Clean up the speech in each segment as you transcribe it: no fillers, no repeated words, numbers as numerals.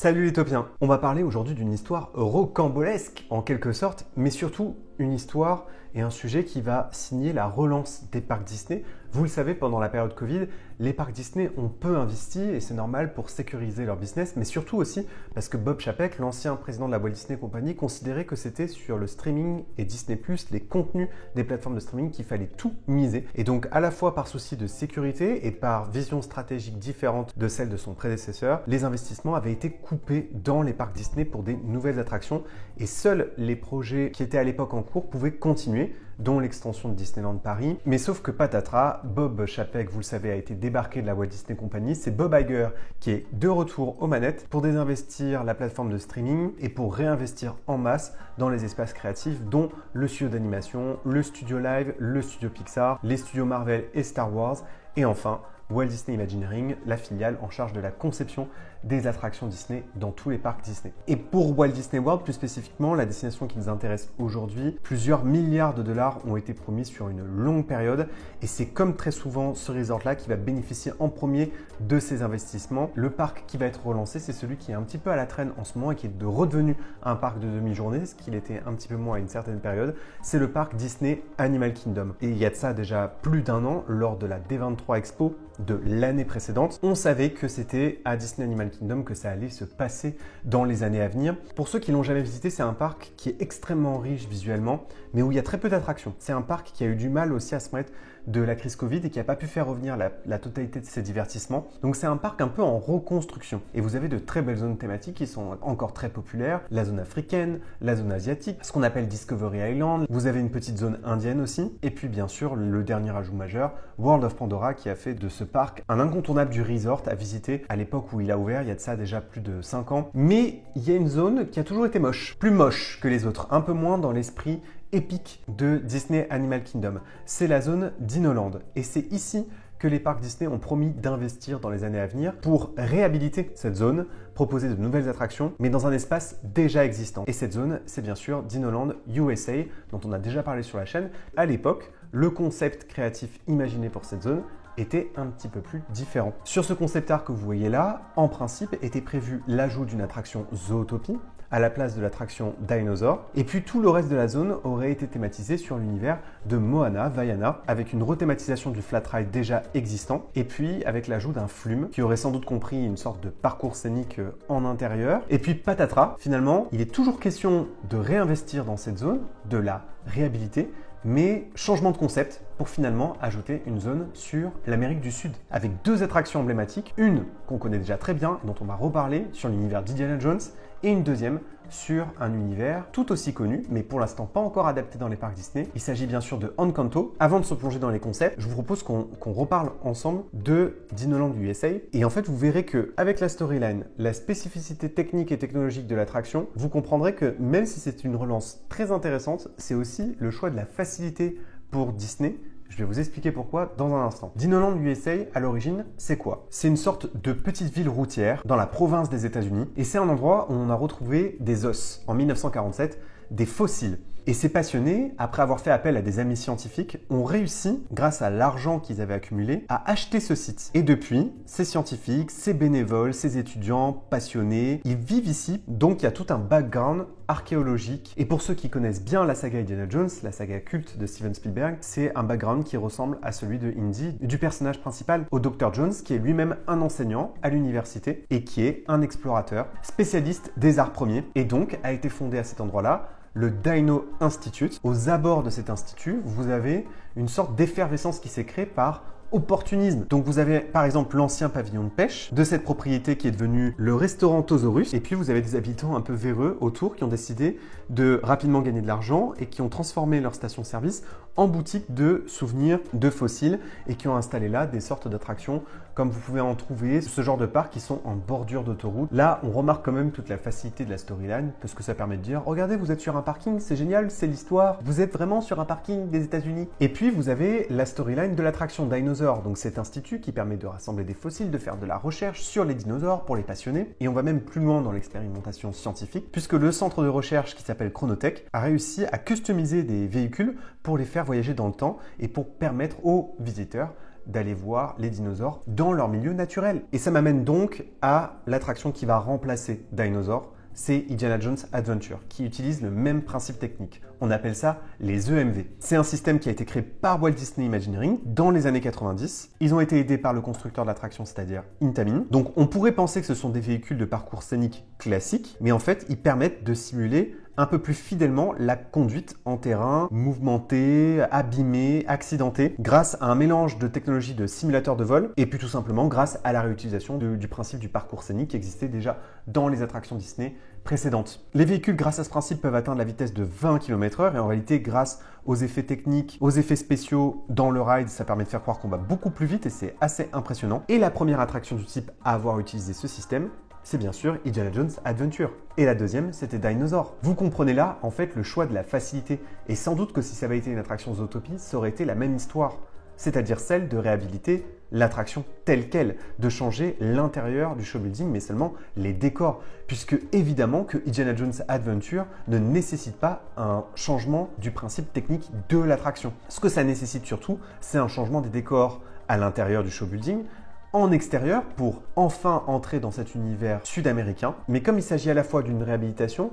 Salut les topiens. On va parler aujourd'hui d'une histoire rocambolesque en quelque sorte, mais surtout une histoire et un sujet qui va signer la relance des parcs Disney. Vous le savez, pendant la période Covid, les parcs Disney ont peu investi et c'est normal pour sécuriser leur business, mais surtout aussi parce que Bob Chapek, l'ancien président de la Walt Disney Company, considérait que c'était sur le streaming et Disney+, les contenus des plateformes de streaming qu'il fallait tout miser. Et donc à la fois par souci de sécurité et par vision stratégique différente de celle de son prédécesseur, les investissements avaient été coupés dans les parcs Disney pour des nouvelles attractions et seuls les projets qui étaient à l'époque en cours pouvaient continuer, dont l'extension de Disneyland Paris. Mais sauf que patatras, Bob Chapek, vous le savez, a été débarqué de la Walt Disney Company. C'est Bob Iger qui est de retour aux manettes pour désinvestir la plateforme de streaming et pour réinvestir en masse dans les espaces créatifs, dont le studio d'animation, le studio live, le studio Pixar, les studios Marvel et Star Wars, et enfin Walt Disney Imagineering, la filiale en charge de la conception des attractions Disney dans tous les parcs Disney. Et pour Walt Disney World, plus spécifiquement, la destination qui nous intéresse aujourd'hui, plusieurs milliards de dollars ont été promis sur une longue période et c'est comme très souvent ce resort-là qui va bénéficier en premier de ces investissements. Le parc qui va être relancé, c'est celui qui est un petit peu à la traîne en ce moment et qui est redevenu un parc de demi-journée, ce qu'il était un petit peu moins à une certaine période. C'est le parc Disney Animal Kingdom. Et il y a de ça déjà plus d'un an, lors de la D23 Expo de l'année précédente, on savait que c'était à Disney Animal Kingdom que ça allait se passer dans les années à venir. Pour ceux qui l'ont jamais visité, c'est un parc qui est extrêmement riche visuellement, mais où il y a très peu d'attractions. C'est un parc qui a eu du mal aussi à se remettre de la crise Covid et qui n'a pas pu faire revenir la totalité de ses divertissements. Donc c'est un parc un peu en reconstruction. Et vous avez de très belles zones thématiques qui sont encore très populaires. La zone africaine, la zone asiatique, ce qu'on appelle Discovery Island. Vous avez une petite zone indienne aussi. Et puis bien sûr, le dernier ajout majeur, World of Pandora, qui a fait de ce parc un incontournable du resort à visiter à l'époque où il a ouvert, il y a de ça déjà plus de 5 ans. Mais il y a une zone qui a toujours été moche. Plus moche que les autres, un peu moins dans l'esprit épique de Disney Animal Kingdom. C'est la zone Dinoland. Et c'est ici que les parcs Disney ont promis d'investir dans les années à venir pour réhabiliter cette zone, proposer de nouvelles attractions, mais dans un espace déjà existant. Et cette zone, c'est bien sûr Dinoland USA, dont on a déjà parlé sur la chaîne. À l'époque, le concept créatif imaginé pour cette zone était un petit peu plus différent. Sur ce concept art que vous voyez là, en principe, était prévu l'ajout d'une attraction Zootopie à la place de l'attraction Dinosaur. Et puis tout le reste de la zone aurait été thématisé sur l'univers de Moana, Vaiana, avec une rethématisation du flat ride déjà existant, et puis avec l'ajout d'un flume qui aurait sans doute compris une sorte de parcours scénique en intérieur. Et puis patatras, finalement, il est toujours question de réinvestir dans cette zone, de la réhabiliter, mais changement de concept pour finalement ajouter une zone sur l'Amérique du Sud avec deux attractions emblématiques, une qu'on connaît déjà très bien, dont on va reparler sur l'univers d'Indiana Jones, et une deuxième sur un univers tout aussi connu, mais pour l'instant pas encore adapté dans les parcs Disney. Il s'agit bien sûr de Encanto. Avant de se plonger dans les concepts, je vous propose qu'on reparle ensemble de Dinoland USA. Et en fait, vous verrez que avec la storyline, la spécificité technique et technologique de l'attraction, vous comprendrez que même si c'est une relance très intéressante, c'est aussi le choix de la facilité pour Disney. Je vais vous expliquer pourquoi dans un instant. Dinoland USA, à l'origine, c'est quoi? C'est une sorte de petite ville routière dans la province des États-Unis et c'est un endroit où on a retrouvé des os en 1947, des fossiles. Et ces passionnés, après avoir fait appel à des amis scientifiques, ont réussi, grâce à l'argent qu'ils avaient accumulé, à acheter ce site. Et depuis, ces scientifiques, ces bénévoles, ces étudiants passionnés, ils vivent ici, donc il y a tout un background archéologique. Et pour ceux qui connaissent bien la saga Indiana Jones, la saga culte de Steven Spielberg, c'est un background qui ressemble à celui de Indy, du personnage principal, au Dr. Jones, qui est lui-même un enseignant à l'université et qui est un explorateur, spécialiste des arts premiers, et donc a été fondé à cet endroit-là le Dino Institute. Aux abords de cet institut, vous avez une sorte d'effervescence qui s'est créée par opportunisme. Donc vous avez par exemple l'ancien pavillon de pêche de cette propriété qui est devenu le restaurant Tosaurus, et puis vous avez des habitants un peu véreux autour qui ont décidé de rapidement gagner de l'argent et qui ont transformé leur station-service en boutique de souvenirs de fossiles et qui ont installé là des sortes d'attractions comme vous pouvez en trouver, ce genre de parcs qui sont en bordure d'autoroute. Là, on remarque quand même toute la facilité de la storyline parce que ça permet de dire regardez, vous êtes sur un parking, c'est génial, c'est l'histoire, vous êtes vraiment sur un parking des États-Unis. Et puis vous avez la storyline de l'attraction Dinosaur, donc cet institut qui permet de rassembler des fossiles, de faire de la recherche sur les dinosaures pour les passionnés. Et on va même plus loin dans l'expérimentation scientifique puisque le centre de recherche qui s'appelle Chronotech a réussi à customiser des véhicules pour les faire voyager dans le temps et pour permettre aux visiteurs d'aller voir les dinosaures dans leur milieu naturel. Et ça m'amène donc à l'attraction qui va remplacer Dinosaur, c'est Indiana Jones Adventure, qui utilise le même principe technique. On appelle ça les EMV. C'est un système qui a été créé par Walt Disney Imagineering dans les années 90. Ils ont été aidés par le constructeur de l'attraction, c'est-à-dire Intamin. Donc on pourrait penser que ce sont des véhicules de parcours scénique classiques, mais en fait, ils permettent de simuler un peu plus fidèlement la conduite en terrain mouvementé, abîmé, accidenté, grâce à un mélange de technologies de simulateurs de vol et puis tout simplement grâce à la réutilisation du principe du parcours scénique qui existait déjà dans les attractions Disney précédentes. Les véhicules, grâce à ce principe, peuvent atteindre la vitesse de 20 km/h et en réalité, grâce aux effets techniques, aux effets spéciaux dans le ride, ça permet de faire croire qu'on va beaucoup plus vite et c'est assez impressionnant. Et la première attraction du type à avoir utilisé ce système, c'est bien sûr Indiana Jones Adventure. Et la deuxième, c'était Dinosaur. Vous comprenez là, en fait, le choix de la facilité. Et sans doute que si ça avait été une attraction Zootopie, ça aurait été la même histoire. C'est-à-dire celle de réhabiliter l'attraction telle qu'elle, de changer l'intérieur du show building, mais seulement les décors. Puisque évidemment que Indiana Jones Adventure ne nécessite pas un changement du principe technique de l'attraction. Ce que ça nécessite surtout, c'est un changement des décors à l'intérieur du show building, en extérieur pour enfin entrer dans cet univers sud-américain. Mais comme il s'agit à la fois d'une réhabilitation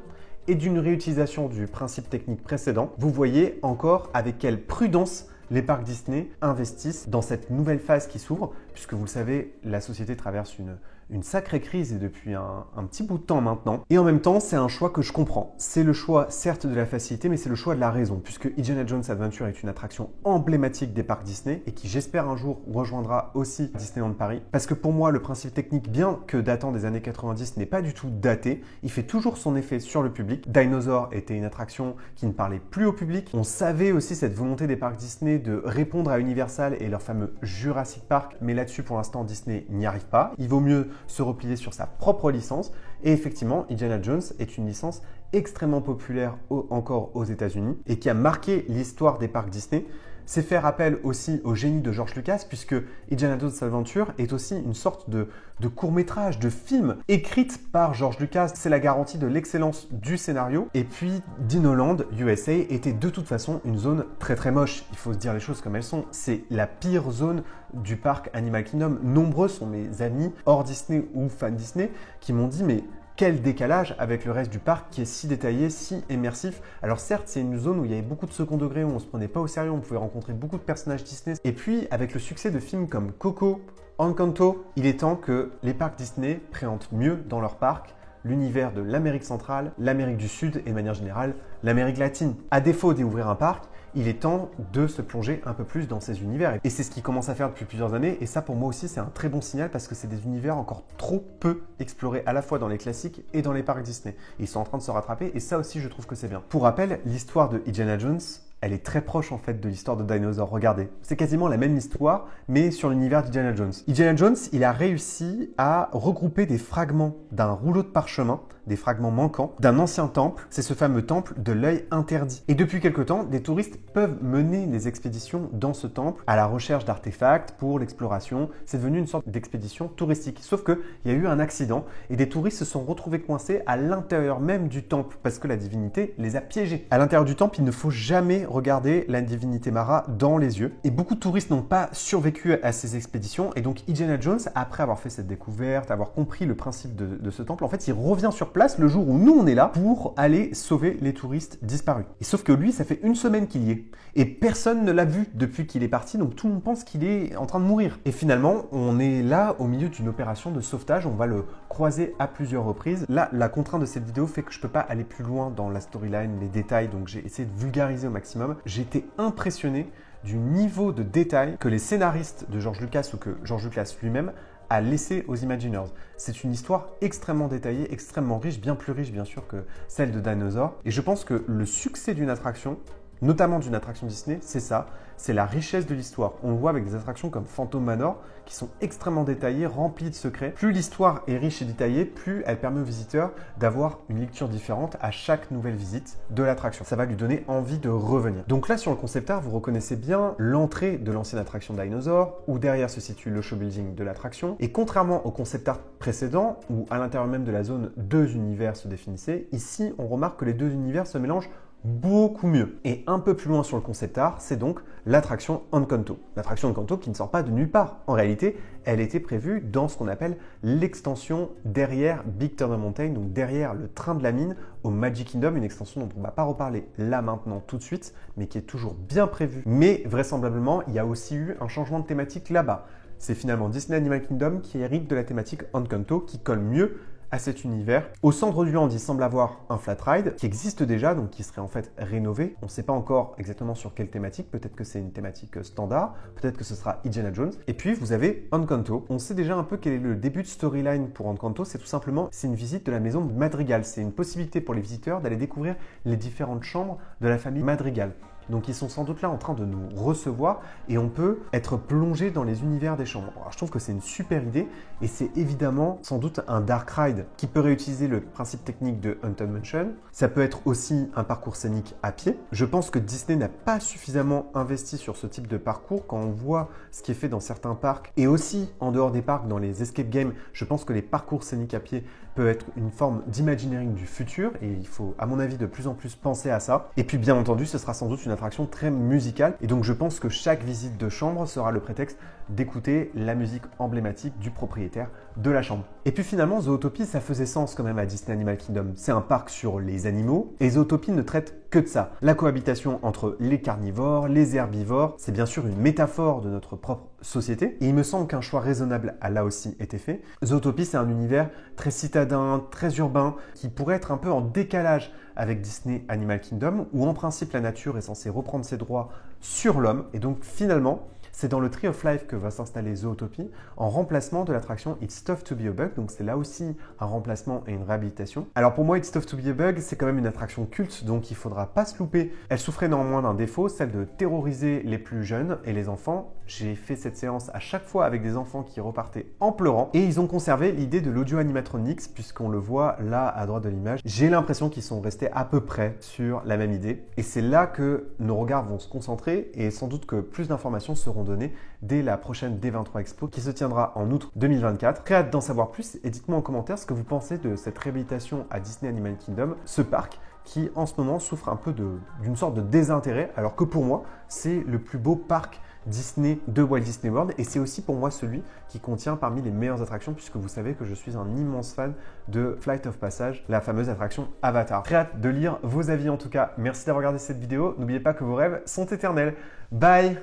et d'une réutilisation du principe technique précédent, vous voyez encore avec quelle prudence les parcs Disney investissent dans cette nouvelle phase qui s'ouvre, puisque vous le savez, la société traverse une sacrée crise et depuis un petit bout de temps maintenant. Et en même temps, c'est un choix que je comprends. C'est le choix certes de la facilité, mais c'est le choix de la raison, puisque Indiana Jones Adventure est une attraction emblématique des parcs Disney et qui j'espère un jour rejoindra aussi Disneyland Paris. Parce que pour moi, le principe technique, bien que datant des années 90, n'est pas du tout daté. Il fait toujours son effet sur le public. Dinosaur était une attraction qui ne parlait plus au public. On savait aussi cette volonté des parcs Disney de répondre à Universal et leur fameux Jurassic Park, mais là-dessus pour l'instant Disney n'y arrive pas. Il vaut mieux se replier sur sa propre licence et effectivement Indiana Jones est une licence extrêmement populaire encore aux États-Unis et qui a marqué l'histoire des parcs Disney. C'est faire appel aussi au génie de George Lucas puisque Indiana Jones Adventure est aussi une sorte de court-métrage, de film écrite par George Lucas. C'est la garantie de l'excellence du scénario. Et puis Dinoland USA était de toute façon une zone très très moche. Il faut se dire les choses comme elles sont. C'est la pire zone du parc Animal Kingdom. Nombreux sont mes amis hors Disney ou fans Disney qui m'ont dit mais quel décalage avec le reste du parc qui est si détaillé, si immersif. Alors certes, c'est une zone où il y avait beaucoup de second degré, où on ne se prenait pas au sérieux, on pouvait rencontrer beaucoup de personnages Disney. Et puis, avec le succès de films comme Coco, Encanto, il est temps que les parcs Disney présentent mieux dans leur parc l'univers de l'Amérique centrale, l'Amérique du Sud et de manière générale l'Amérique latine. À défaut d'ouvrir un parc, il est temps de se plonger un peu plus dans ces univers. Et c'est ce qu'ils commencent à faire depuis plusieurs années. Et ça, pour moi aussi, c'est un très bon signal parce que c'est des univers encore trop peu explorés à la fois dans les classiques et dans les parcs Disney. Et ils sont en train de se rattraper et ça aussi, je trouve que c'est bien. Pour rappel, l'histoire de Indiana Jones, elle est très proche en fait de l'histoire de Dinosaur. Regardez, c'est quasiment la même histoire, mais sur l'univers d'Indiana Jones. Indiana Jones, il a réussi à regrouper des fragments d'un rouleau de parchemin, des fragments manquants, d'un ancien temple. C'est ce fameux temple de l'œil interdit. Et depuis quelque temps, des touristes peuvent mener des expéditions dans ce temple à la recherche d'artefacts pour l'exploration. C'est devenu une sorte d'expédition touristique. Sauf qu'il y a eu un accident et des touristes se sont retrouvés coincés à l'intérieur même du temple parce que la divinité les a piégés. À l'intérieur du temple, il ne faut jamais regarder la divinité Mara dans les yeux. Et beaucoup de touristes n'ont pas survécu à ces expéditions. Et donc Indiana Jones, après avoir fait cette découverte, avoir compris le principe de ce temple, en fait, il revient sur place le jour où nous, on est là pour aller sauver les touristes disparus. Et sauf que lui, ça fait une semaine qu'il y est. Et personne ne l'a vu depuis qu'il est parti. Donc tout le monde pense qu'il est en train de mourir. Et finalement, on est là au milieu d'une opération de sauvetage. On va le croiser à plusieurs reprises. Là, la contrainte de cette vidéo fait que je ne peux pas aller plus loin dans la storyline, les détails. Donc j'ai essayé de vulgariser au maximum. J'ai été impressionné du niveau de détail que les scénaristes de George Lucas ou que George Lucas lui-même a laissé aux Imagineers. C'est une histoire extrêmement détaillée, extrêmement riche, bien plus riche bien sûr que celle de Dinosaur. Et je pense que le succès d'une attraction, notamment d'une attraction Disney, c'est ça, c'est la richesse de l'histoire. On le voit avec des attractions comme Phantom Manor qui sont extrêmement détaillées, remplies de secrets. Plus l'histoire est riche et détaillée, plus elle permet aux visiteurs d'avoir une lecture différente à chaque nouvelle visite de l'attraction. Ça va lui donner envie de revenir. Donc là, sur le concept art, vous reconnaissez bien l'entrée de l'ancienne attraction Dinosaur, où derrière se situe le show building de l'attraction. Et contrairement au concept art précédent, où à l'intérieur même de la zone, deux univers se définissaient, ici, on remarque que les deux univers se mélangent beaucoup mieux. Et un peu plus loin sur le concept art, c'est donc l'attraction Encanto. L'attraction Encanto qui ne sort pas de nulle part. En réalité, elle était prévue dans ce qu'on appelle l'extension derrière Big Thunder Mountain, donc derrière le train de la mine au Magic Kingdom, une extension dont on ne va pas reparler là maintenant tout de suite, mais qui est toujours bien prévue. Mais vraisemblablement, il y a aussi eu un changement de thématique là-bas. C'est finalement Disney Animal Kingdom qui hérite de la thématique Encanto, qui colle mieux à cet univers. Au centre du land, il semble avoir un flat ride qui existe déjà, donc qui serait en fait rénové. On ne sait pas encore exactement sur quelle thématique, peut-être que c'est une thématique standard, peut-être que ce sera Indiana Jones. Et puis vous avez Encanto. On sait déjà un peu quel est le début de storyline pour Encanto, c'est tout simplement, c'est une visite de la maison de Madrigal. C'est une possibilité pour les visiteurs d'aller découvrir les différentes chambres de la famille Madrigal. Donc ils sont sans doute là en train de nous recevoir et on peut être plongé dans les univers des chambres. Alors, je trouve que c'est une super idée et c'est évidemment sans doute un dark ride qui peut réutiliser le principe technique de Haunted Mansion. Ça peut être aussi un parcours scénique à pied. Je pense que Disney n'a pas suffisamment investi sur ce type de parcours quand on voit ce qui est fait dans certains parcs et aussi en dehors des parcs dans les escape games. Je pense que les parcours scéniques à pied peuvent être une forme d'imagineering du futur et il faut à mon avis de plus en plus penser à ça. Et puis bien entendu ce sera sans doute une attraction très musicale et donc je pense que chaque visite de chambre sera le prétexte d'écouter la musique emblématique du propriétaire de la chambre. Et puis finalement Zootopie ça faisait sens quand même à Disney Animal Kingdom. C'est un parc sur les animaux et Zootopie ne traite que de ça. La cohabitation entre les carnivores, les herbivores, c'est bien sûr une métaphore de notre propre société et il me semble qu'un choix raisonnable a là aussi été fait. Zootopie c'est un univers très citadin, très urbain qui pourrait être un peu en décalage avec Disney Animal Kingdom où en principe la nature est censée reprendre ses droits sur l'homme et donc finalement c'est dans le Tree of Life que va s'installer Zootopie en remplacement de l'attraction It's Tough to Be a Bug. Donc c'est là aussi un remplacement et une réhabilitation. Alors pour moi, It's Tough to Be a Bug, c'est quand même une attraction culte, donc il ne faudra pas se louper. Elle souffrait néanmoins d'un défaut, celle de terroriser les plus jeunes et les enfants. J'ai fait cette séance à chaque fois avec des enfants qui repartaient en pleurant et ils ont conservé l'idée de l'audio animatronics puisqu'on le voit là à droite de l'image. J'ai l'impression qu'ils sont restés à peu près sur la même idée et c'est là que nos regards vont se concentrer et sans doute que plus d'informations seront données dès la prochaine D23 Expo qui se tiendra en août 2024. Très hâte d'en savoir plus et dites-moi en commentaire ce que vous pensez de cette réhabilitation à Disney Animal Kingdom, ce parc qui en ce moment souffre un peu d'une sorte de désintérêt alors que pour moi c'est le plus beau parc Disney de Walt Disney World et c'est aussi pour moi celui qui contient parmi les meilleures attractions puisque vous savez que je suis un immense fan de Flight of Passage, la fameuse attraction Avatar. Très hâte de lire vos avis en tout cas. Merci d'avoir regardé cette vidéo. N'oubliez pas que vos rêves sont éternels. Bye!